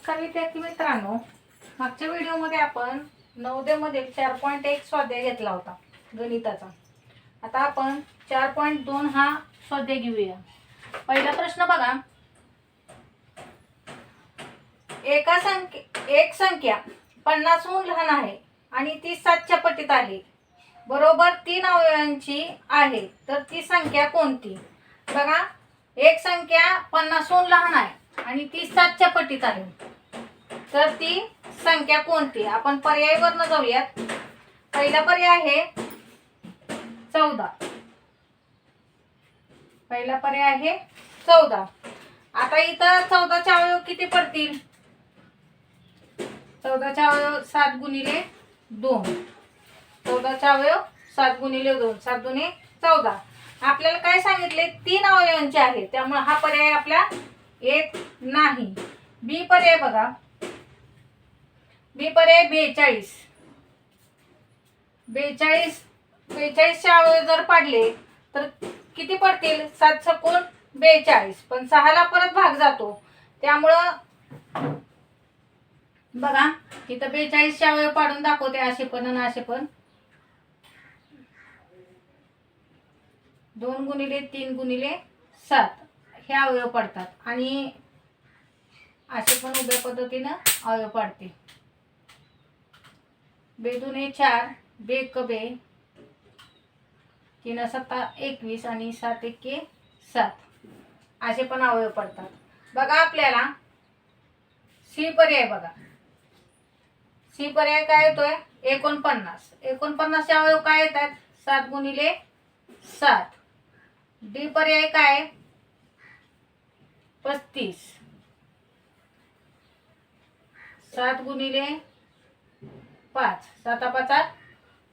नमस्कार विद्यार्थी मित्रांनो, मागच्या व्हिडिओमध्ये आपण नवोदयमधील 4.1 स्वाध्याय घेतला होता गणिताचा. आता आपण 4.2 हा स्वाध्याय घेऊया. पहिला प्रश्न बघा. एक संख्या 50 हून लहान आहे आणि ती 7च्या पटीत आहे, बरोबर 3 अवयवांची आहे, तर ती संख्या कोणती? बघा, एक संख्या 50 हून लहान आहे आणि ती 7च्या पटीत आहे, तर ती संख्या कोणती? आपण पर्यायावरनं जाऊयात. पहिला पर्याय आहे 14. पहिला पर्याय आहे 14. आता इथं 14चे अवयव किती पडतील? 14चे अवयव 7 गुणिले 2. 14चे अवयव 7 गुणिले 2, 7 दुणे 14. आपल्याला काय सांगितले? 3 अवयवांचे आहे, त्यामुळे हा पर्याय आपला येत नाही. बी पर्याय बघा. बी पर्याय 42. 42चे अवयव जर पाडले तर किती पडतील? 7 सकून 42, पण 6ला परत भाग जातो, त्यामुळं बघा इथं 42चे अवयव पाडून दाखवते. असे पण आणि असे पण. 2 गुणिले 3 गुणिले 7 हे अवयव पडतात आणि असे पण उभ्या पद्धतीनं अवयव पडते. 2 दुणे 4, 2 एक बे, 3 7 21 आणि 7 एके 7 असे पण अवयव पडतात. बघा आपल्याला सी पर्याय बघा. सी पर्याय काय येतोय? 49. 49चे अवयव काय येतात? 7 गुणिले 7. डी पर्याय काय? 35. 7 गुणिले 5, 7 5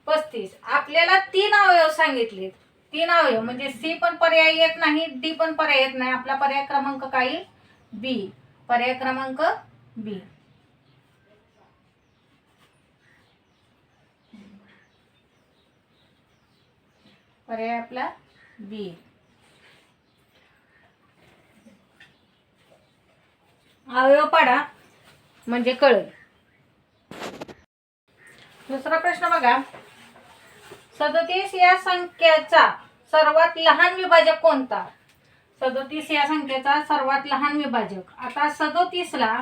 35. आपल्याला 3 अवयव सांगितले. 3 अवयव म्हणजे सी पण पर्याय येत नाही, डी पण पर्याय येत नाही. आपला पर्याय क्रमांक काय? बी. पर्याय क्रमांक बी. पर्याय आपला बी. अवयव पाडा म्हणजे कळेल. दुसरा प्रश्न बघा. 37 या संख्येचा सर्वात लहान विभाजक कोणता? 37 या संख्येचा सर्वात लहान विभाजक. आता 37ला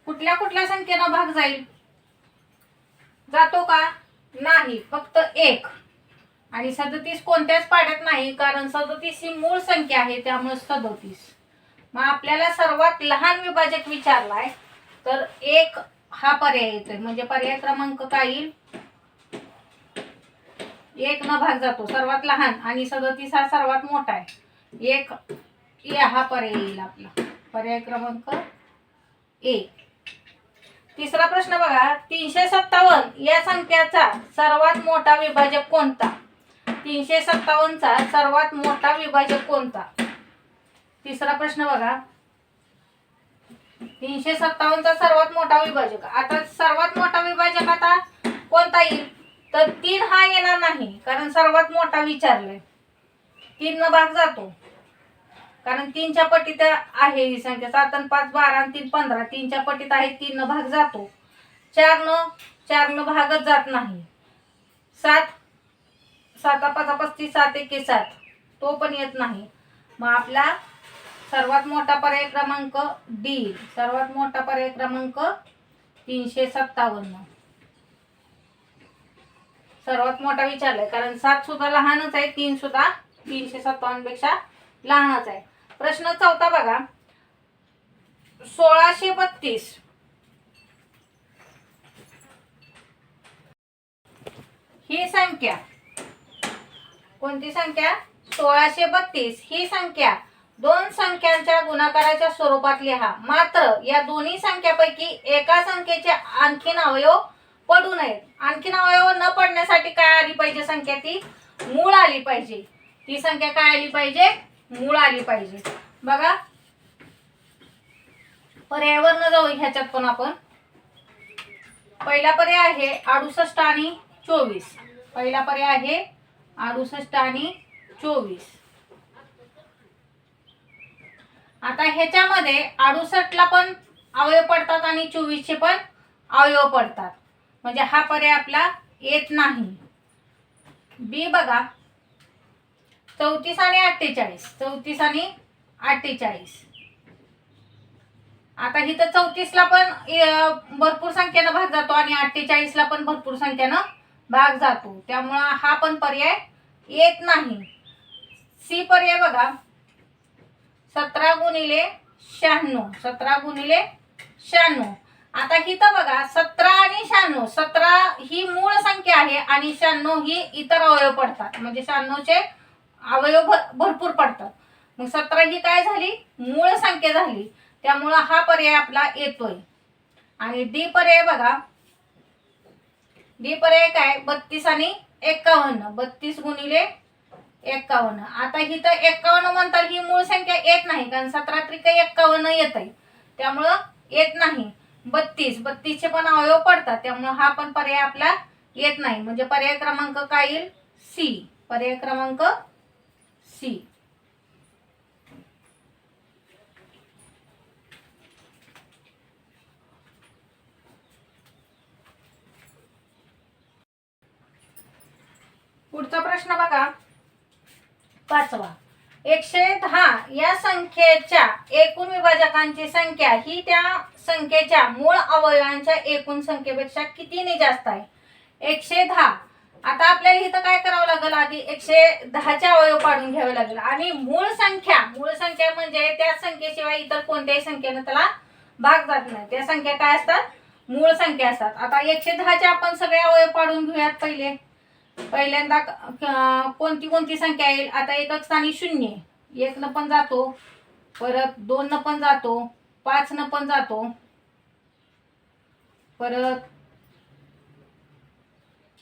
कुठल्या कुठल्या संख्येनं भाग जाईल? जातो का? नाही, फक्त 1. आणि 37 कोणत्याच पाड्यात नाही, कारण 37 ही मूळ संख्या आहे, त्यामुळे 37. मग आपल्याला सर्वात लहान विभाजक विचारलाय, तर 1 हा पर्याय येतोय. म्हणजे पर्याय क्रमांक काय येईल? 1 न भाग जातो, सर्वात लहान, आणि 37 हा सर्वात मोठा आहे. 1 हा पर्याय येईल आपला. पर्याय क्रमांक ए. तिसरा प्रश्न बघा. 357 या संख्येचा सर्वात मोठा विभाजक कोणता? 357चा सर्वात मोठा विभाजक कोणता? तिसरा प्रश्न बघा. 357चा सर्वात मोठा विभाजक. आता सर्वात मोठा विभाजक आता कोणता येईल? तर 3 हा येणार नाही, कारण सर्वात मोठा विचारलाय. 3 न भाग जातो, कारण 3च्या पटीत आहे ही संख्या. 7 आणि 5 12 आणि 3 15. 3च्या पटीत आहे, 3 न भाग जातो. 4 न भागच जात नाही. 7 7 5 35, 7 एके 7 तो पण येत नाही. मग आपला सर्वात मोठा पर्याय क्रमांक डी. सर्वात मोठा पर्याय क्रमांक 357. सर्वात मोठा विचारलाय, कारण 7 सुद्धा लहानच आहे, 3 सुद्धा 357 पेक्षा लहानच आहे. प्रश्न 4 बघा. 1632 ही संख्या कोणती संख्या? 1632 ही संख्या 2 संख्यांच्या गुणाकाराच्या स्वरूपात लिहा. मात्र या दोन्ही संख्यापैकी एका संख्येचे आणखीन अवयव पडू नयेत. आणखीन अवयव न पडण्यासाठी काय आली पाहिजे? संख्या ती मूळ आली पाहिजे. ती संख्या काय आली पाहिजे? मूळ आली पाहिजे. बघा, पर्यायावर न जाऊ ह्याच्यात पण आपण. पहिला पर्याय आहे 68 आणि 24. पहिला पर्याय आहे 68 आणि 24. आता ह्याच्यामध्ये 68 ला पण अवयव पडतात आणि 24 चे पण अवयव पडतात, म्हणजे हा पर्याय आपला येत नाही. बी बघा, 34 आणि 48, 34 आणि 48. आता इथं 34 ला पण भरपूर संख्येनं भाग जातो आणि 48 ला पण भरपूर संख्येनं भाग जातो, त्यामुळं हा पण पर्याय येत नाही. सी पर्याय बघा, 17 गुणिले 96, 17 गुणिले 96. आता इथं बघा 17 आणि 96, 17 ही मूळ संख्या आहे आणि 96 ही इतर अवयव पडतात, म्हणजे 96 चे अवयव भरपूर पडतात. मग 17 ही काय झाली, मूळ संख्या झाली, त्यामुळं हा पर्याय आपला येतोय. आणि डी पर्याय बघा, डी पर्याय काय, 32 आणि 51, 32 गुणिले 51. आता इथं 51 म्हणतात ही मूळ संख्या येत नाही, कारण 17 त्रिक 51 येत आहे, त्यामुळं येत नाही. 32, 32 चे पण अवयव पडतात, त्यामुळं हा पण पर्याय आपला येत नाही, म्हणजे पर्याय क्रमांक काय येईल, सी. पर्याय क्रमांक सी. पुढचा प्रश्न बघा, 5वा. 110 या संख्येच्या एकूण विभाजकांची संख्या ही त्या संख्येच्या मूळ अवयवांच्या एकूण संख्येपेक्षा कितीने जास्त आहे. 110. आता आपल्याला इथं काय करावं लागेल, आधी 110 चे अवयव पाडून घ्यावे लागेल आणि मूळ संख्या म्हणजे त्या संख्येशिवाय इतर कोणत्याही संख्येने त्याला भाग जात नाही, त्या संख्या काय असतात, मूळ संख्या असतात. आता 110 चे आपण सगळे अवयव पाडून घेऊयात. पहिल्यांदा कोणती कोणती संख्या येईल. आता एकक स्थानी 0, 1 न पण जातो, परत 2 न पण जातो, 5 न पण जातो, परत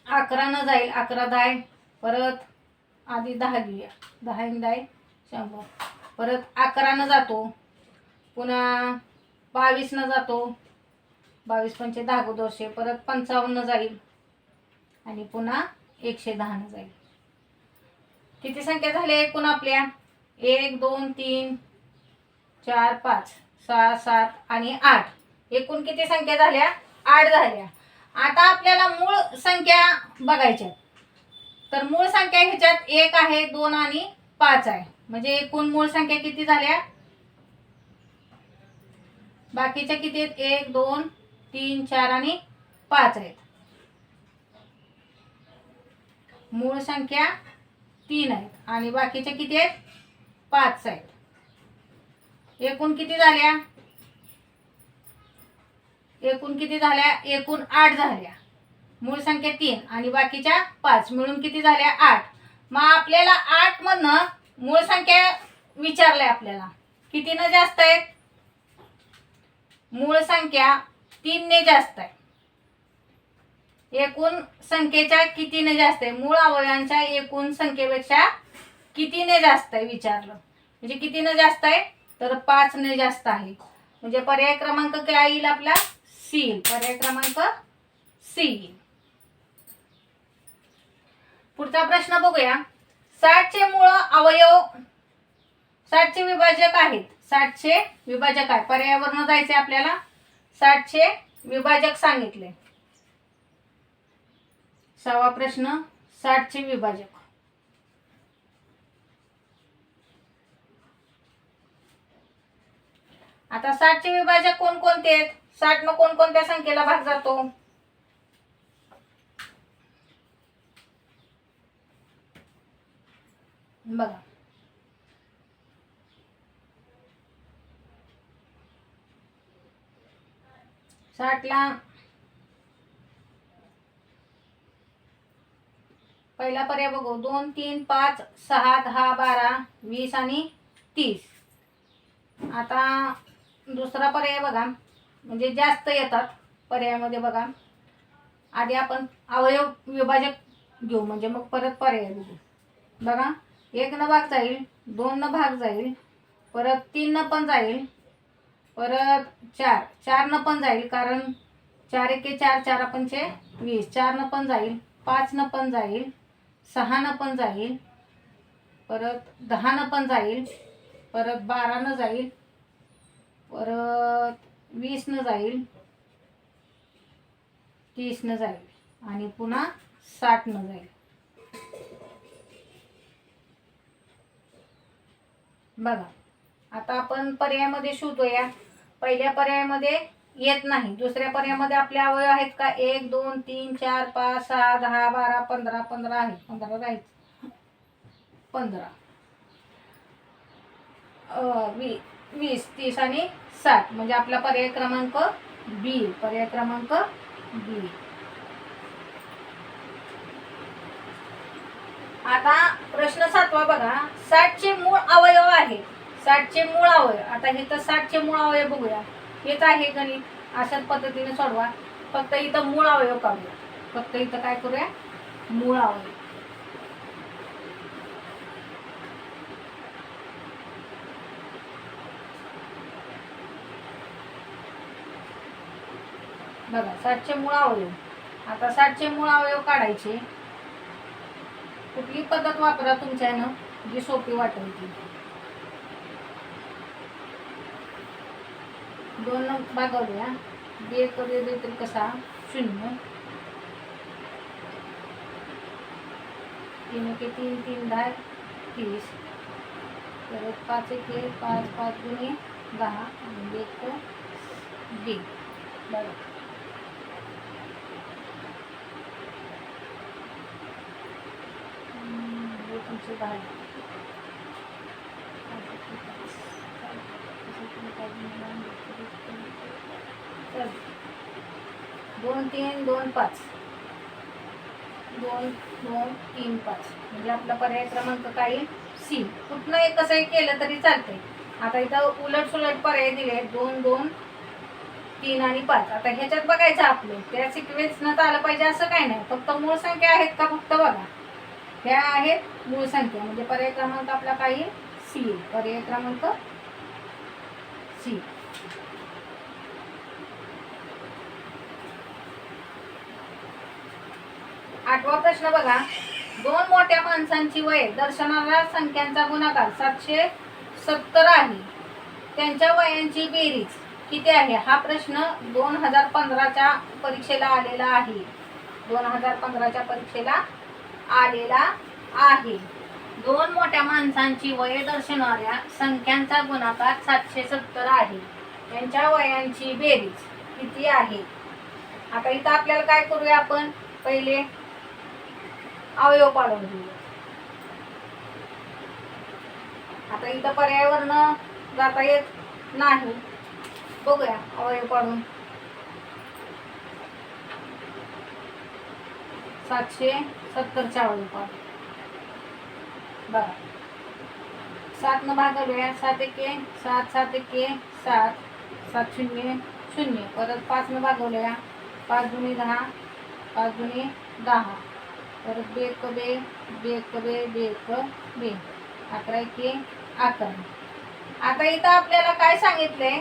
11 न जाईल, 11 10, परत आधी 10 घेऊया, 10 × 10 100, परत 11 न जातो, पुन्हा 22 न जातो, 22 पंचे 10 200, परत 55 न जाईल आणि पुन्हा 110 न जाईल. किती संख्या झाल्या एकूण आपल्या, 1 2 3 4 5 6 7 आणि 8. एकूण किती संख्या झाल्या, 8 झाल्या. आता आपल्याला मूळ संख्या बघायच्या, तर मूळ संख्या ह्याच्यात 1 आहे, 2 आणि 5 आहे, म्हणजे एकूण मूळ संख्या किती झाल्या, बाकीच्या किती आहेत, 1 2 3 4 आणि 5 आहेत. मूळ संख्या 3 आहेत आणि बाकीच्या किती आहेत, 5 आहेत. एकूण किती झाल्या, एकूण 8 झाल्या. मूळ संख्या 3 आणि बाकीच्या 5 मिळून किती झाल्या, 8. मग आपल्याला 8 मधनं मूळ संख्या विचारलंय आपल्याला, कितीनं जास्त आहे, मूळ संख्या 3 ने जास्त आहे. एकूण संख्येच्या कितीने जास्त आहे, मूळ अवयवांच्या एकूण संख्येपेक्षा कितीने जास्त आहे विचारलं, म्हणजे कितीने जास्त आहे, तर 5 ने जास्त आहे, म्हणजे पर्याय क्रमांक काय येईल आपला, सी. पर्याय क्रमांक सी. पुढचा प्रश्न बघूया, 60 चे मूळ अवयव, 60 चे विभाजक आहेत, 60 चे विभाजक आहे, पर्यायावरनं जायचे आपल्याला. 60 चे विभाजक सांगितले. 6वा प्रश्न, 60 चे विभाजक. आता 60 चे विभाजक कोणकोणते आहेत, 60 न कोणकोणत्या संख्येला भाग जातो, बघा. ला पहिला पर्याय बघू, 2 3 5 6 10 12 20 आणि 30. आता दुसरा पर्याय बघा, म्हणजे जास्त येतात पर्यायामध्ये बघा. आधी आपण अवयव विभाजक घेऊ, म्हणजे मग परत पर्याय बघू. बघा, 1 न भाग जाईल, 2 न भाग जाईल, परत 3 न पण जाईल, परत 4 न पण जाईल, कारण 4 एके 4 4 पंचे 20, 4 न पण जाईल, 5 न पण जाईल, 6 न पण जाईल, परत 10 न पण जाईल, परत 12 न जाईल, परत 20 जाईल, 30 जाईल आणि पुन्हा 60 जाईल. बघा आता आपण पर्यायामध्ये शोधूया. पहिल्या पर्यायामध्ये येत नाही. दुसऱ्या पर्यायामध्ये आपले अवयव आहेत का? 1 2 3 4 5 6 10 12 15 15 आहेत. 15 राहील. 15 20 30 आणि 60 म्हणजे आपला पर्याय क्रमांक बी. पर्याय क्रमांक बी. आता प्रश्न 7वा बघा. 60 चे मूळ अवयव आहे. 60 चे मूळ अवयव. आता हे तर 60 चे मूळ अवयव बघूया. हेच आहे गणित. अशाच पद्धतीने सोडवा. फक्त इथं मूळ अवयव काढूया. फक्त इथं काय करूया? मूळ अवयव. बघा 60 चे मूळ अवयव. आता 60 चे मूळ अवयव काढायचे. कुठली पद्धत वापरा तुमच्यानं जी सोपी वाटेल ती. 2 भागवूया. 2 करूया तरी कसा? 0. 3 के 3 3 10 30. परत 5 1 5 5 गुणे 10 आणि 1 बी. बघा तुमचे बाहेर 2 3 2 5 2 2 3 5 म्हणजे आपला पर्याय क्रमांक काय? सी. कुठनं एक कसंही केलं तरी चालतंय. आता इथं उलट सुलट पर्याय दिले 2 2 3 आणि 5. आता ह्याच्यात बघायचं आपलं त्या सिक्वेन्सनं आलं पाहिजे असं काय नाही. फक्त मूळ संख्या आहेत का फक्त बघा. ह्या आहेत मूळ संख्या म्हणजे पर्याय क्रमांक आपला काय? सी. पर्याय क्रमांक सी. 8वा प्रश्न बघा. 2 मोठ्या माणसांची वय दर्शवणाऱ्या संख्यांचा गुणाकार 770 आहे. त्यांच्या वयांची बेरीज किती आहे? हा प्रश्न 2015च्या परीक्षेला आलेला आहे. 2015च्या परीक्षेला आलेला आहे. 2 मोठ्या माणसांची वय दर्शवणाऱ्या संख्यांचा गुणाकार 770 आहे. त्यांच्या वयांची बेरीज किती आहे? आता इथं आपल्याला काय करूया आपण? पहिले अवयव पाडून घेऊया. आता इथं पर्यायावरनं जाता येत नाही. बघूया अवयव पाडून. 770 अवयव पाडू. बघा 7 न भागवूया. 7 1 7 7 1 7 7 0 0. परत 5 न भागवूया. 5 गुणे 10 5 गुणे 10. परत 2 1 2 2 1 2 2 1 2. 11 1 11. आता इथं आपल्याला काय सांगितलंय?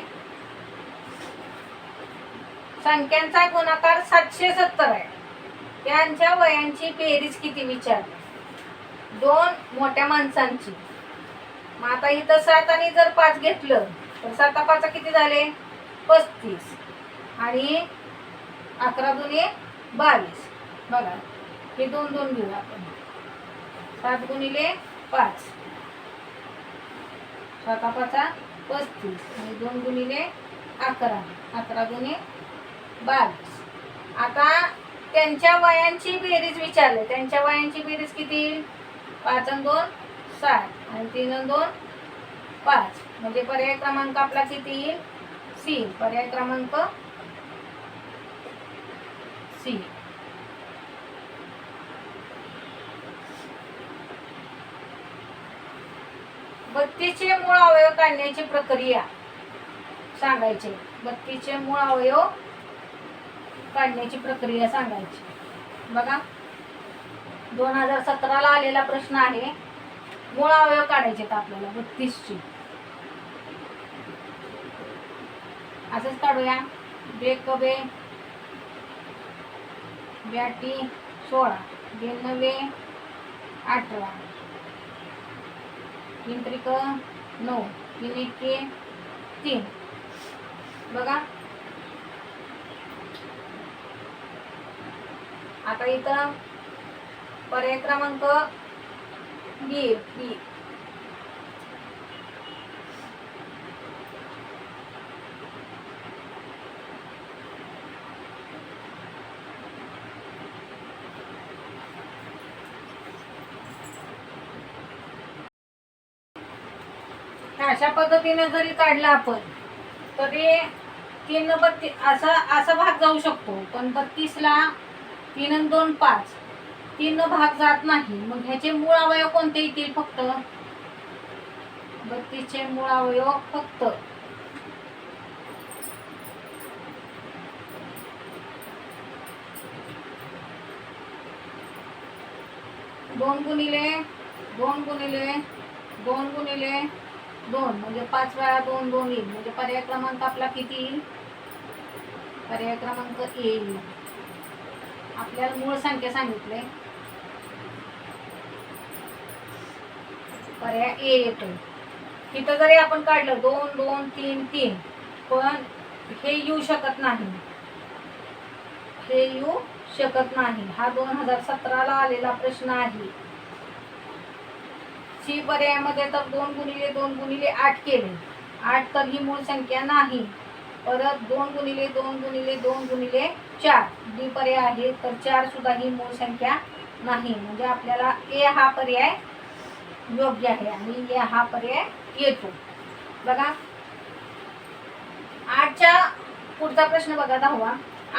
संख्यांचा गुणाकार 770 आहे. त्यांच्या वयांची बेरीज किती विचारली? 2 मोठ्या माणसांची. मग आता इथं 7 आणि जर 5 घेतलं तर 7 5 किती झाले? 35 आणि 11 दुने 22. बघा हे 2 2 घेऊ आपण. 7 गुणिले 5 7 5 35 आणि 2 गुणिले 11 11 गुणे 22. आता त्यांच्या वयांची बेरीज विचारले. त्यांच्या वयांची बेरीज किती? 5 आणि 2 7 आणि 3 आणि 2 5 म्हणजे पर्याय क्रमांक आपला किती येईल? सी. पर्याय क्रमांक सी. बत्तीसचे मूळ अवयव काढण्याची प्रक्रिया सांगायची. 32चे मूळ अवयव काढण्याची प्रक्रिया सांगायची. बघा 2017ला आलेला प्रश्न आहे. मूळ अवयव काढायचे आपल्याला 32चे. असंच काढूया. 2 कबे 82 16 92 18 3 त्रिक 9 3 1 3 बघा आता इथं पर्याय क्रमांक बी बी अशा पद्धतीने जरी काढला आपण तरी 3 न 32 असा भाग जाऊ शकतो, पण 32 ला 3 आणि 2 5, 3 न भाग जात नाही. मग ह्याचे मूळ अवयव कोणते येतील? फक्त 32 चे मूळ अवयव फक्त 2 गुणिले 2 गुणिले 2 गुणिले 2 म्हणजे 5 वेळा 2 2 येईल. म्हणजे पर्याय क्रमांक आपला किती येईल? पर्याय क्रमांक ए येईल. आपल्याला मूळ संख्या सांगितले, पर्याय ए येतो. इथं जरी आपण काढलं 2 2 3 3, पण हे येऊ शकत नाही, हे येऊ शकत नाही. हा 2017 ला आलेला प्रश्न आहे. सी पर्यायामध्ये तर 2 गुणिले 2 गुणिले 8 केले, 8 तर ही मूळ संख्या नाही. परत 2 गुणिले 2 गुणिले 2 गुणिले 4 डी पर्याय आहे, तर 4 सुद्धा ही मूळ संख्या नाही. म्हणजे आपल्याला ए हा पर्याय योग्य आहे आणि ए हा पर्याय येतो. बघा 8च्या पुढचा प्रश्न बघा 10वा.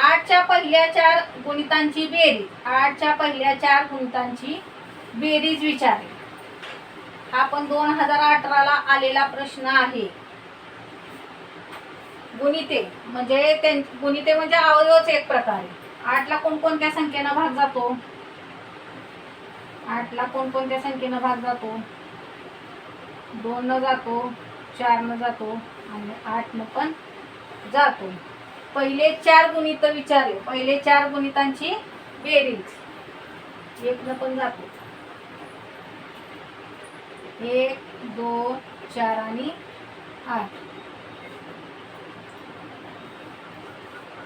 8च्या पहिल्या 4 गुणितांची बेरीज, 8च्या पहिल्या 4 गुणितांची बेरीज विचारली. हा पण 2018 ला आलेला प्रश्न आहे. गुणिते म्हणजे अवयवच एक प्रकारे. 8 ला कोणकोणत्या संख्येनं भाग जातो? 8 ला कोणकोणत्या संख्येनं भाग जातो? 2 न जातो, 4 न जातो आणि 8 न पण जातो. पहिले 4 गुणित विचारले, पहिले 4 गुणितांची बेरीज 1 न पण जातो. 1 2 4 आणि 8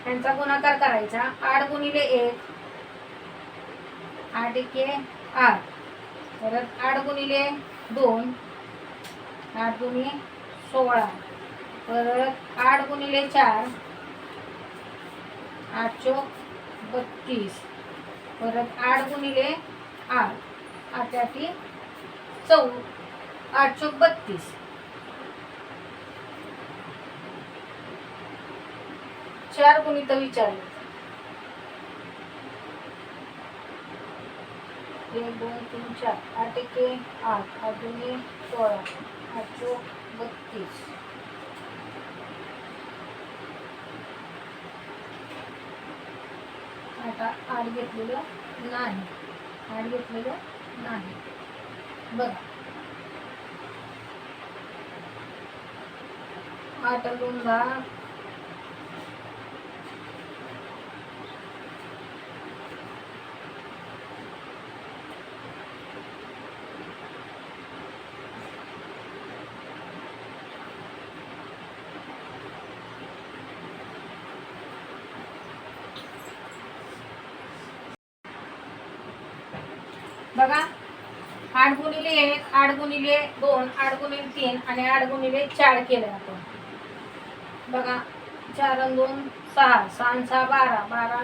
यांचा गुणाकार करायचा. 8 गुणिले 1 8 एके 8, परत 8 गुणिले 2 8 गुणिले 16, परत 8 गुणिले 4 8 चौक 32, परत 8 गुणिले 8 8 8 8 चौक 32. 4 गुणित विचारले. 1 2 3 4 8 एके 8 8 दुने 16 8 चौक 32. आता 8 घेतलेलं नाही, 8 घेतलेलं नाही. बघा 8 2 10, बघा 8 गुणिले 1 8 गुणिले 2 8 गुणिले 3 आणि 8 गुणिले 4 केलं आपण. बघा 4 आणि 2 6 6 आणि 6 12 12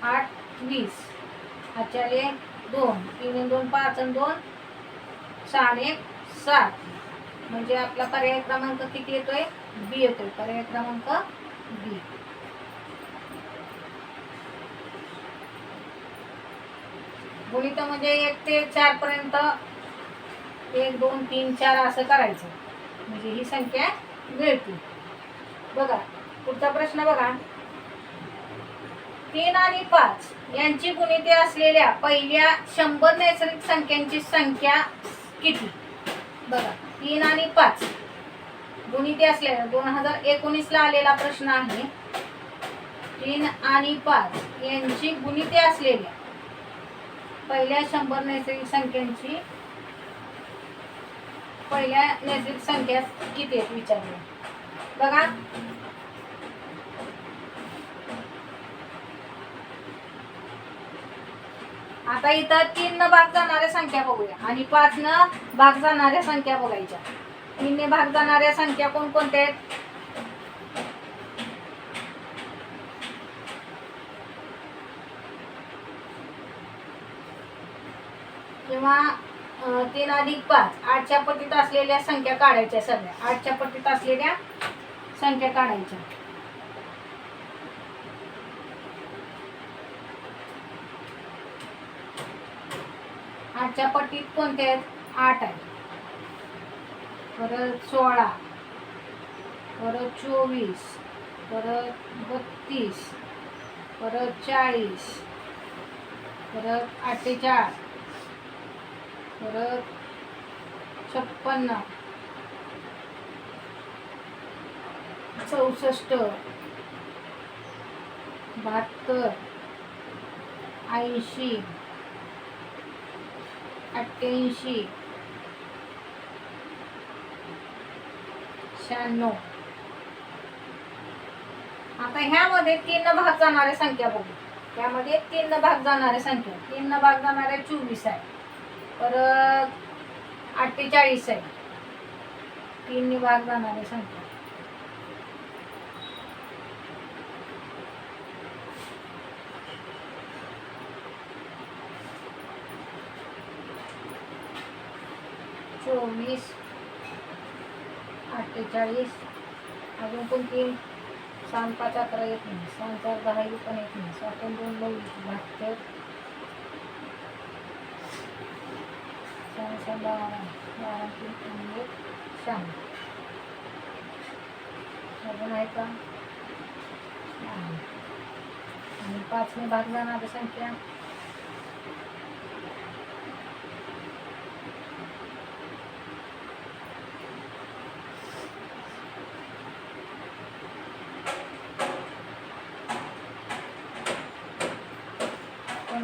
8 20, आचार्य 2 3 आणि 2 5 आणि 2 6 आणि 1 7. म्हणजे आपला पर्याय क्रमांक किती येतोय? बी येतोय. पर्याय क्रमांक बी. गुणित म्हणजे 1 ते 4 पर्यंत 1 2 3 4 असं करायचं, म्हणजे ही संख्या मिळते. बघा पुढचा प्रश्न बघा. 3 आणि 5 यांची गुणिते असलेल्या पहिल्या 100 नैसर्गिक संख्यांची संख्या किती? बघा 3 आणि 5 गुणिते असलेल्या 2019 ला आलेला प्रश्न आहे. 3 आणि 5 यांची गुणिते असलेल्या पहिल्या 100 नैसर्गिक संख्यांची पहिल्या नैसर्गिक संख्या किती आहेत विचारले. बघा आता इथं 3 न भाग जाणाऱ्या संख्या बघूया आणि 5 न भाग जाणाऱ्या संख्या बघायच्या. 3 ने भाग जाणाऱ्या संख्या कोणकोणत्या आहेत? किंवा 3 अधिक 5 8च्या पटीत असलेल्या संख्या काढायच्या. सगळ्या 8च्या पटीत असलेल्या संख्या काढायच्या. आठच्या पट्टीत कोणत्या आहेत? 8 आहे, परत 16, परत 24, परत 32, परत 40, परत 48, परत 56, 64, 72, 80, 88, 96. आता ह्यामध्ये 3 न भाग जाणाऱ्या संख्या बघू. त्यामध्ये 3 न भाग जाणाऱ्या संख्या 3 न भाग जाणाऱ्या 24 आहे, परत 48 आहे. 3 ने भाग जाणाऱ्या संख्या चोवीस, 48, अजून कोणती? 7 5 11 येत नाही, 7 4 10 पण येत नाही, 7 2 9 72, 6 6 12 12 3 1 6. अजून आहे का? आणि 5 ने भाग जाणारी संख्या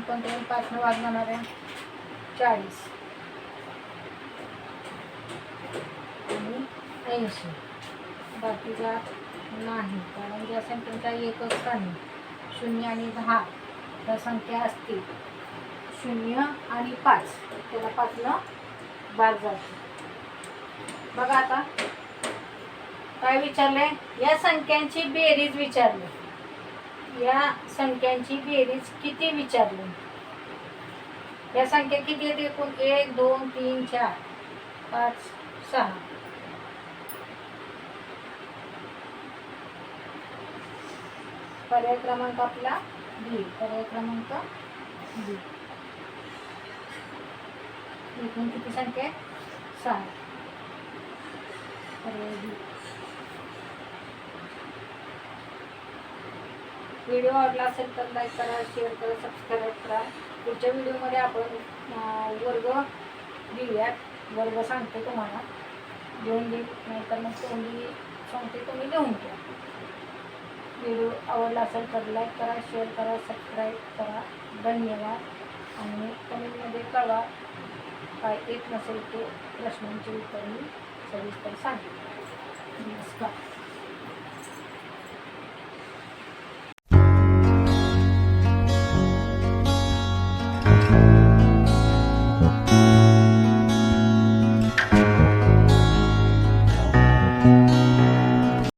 कोणत्या? 5 ने भाग जाणाऱ्या 40 आणि 80. बाकीचा नाही, कारण ज्या संख्येचा एकच स्थानी 0 आणि 10 त्या संख्या असतील 0 आणि 5 त्याला 5 न भाग जातो. बघा आता काय विचारलंय? या संख्यांची बेरीज विचारली. या संख्यांची बेरीज किती विचारली? या संख्या किती आहेत एकूण? 1 2 3 4 5 6. पर्याय क्रमांक आपला बी. पर्याय क्रमांक बी. एकूण किती संख्या? 6. पर्याय बी. व्हिडिओ आवडला असेल तर लाईक करा, शेअर करा, सबस्क्राईब करा. पुढच्या व्हिडिओमध्ये आपण वर्ग लिहूयात. वर्ग सांगते तुम्हाला, लिहून देईल, नाहीतर मग तोंडी सांगते तुम्ही लिहून घ्या. व्हिडिओ आवडला असेल तर लाईक करा, शेअर करा, सबस्क्राईब करा. धन्यवाद. आणि कमेंटमध्ये कळवा काय येत नसेल ते प्रश्नांचे उत्तर मी सविस्तर सांगेन. नमस्कार.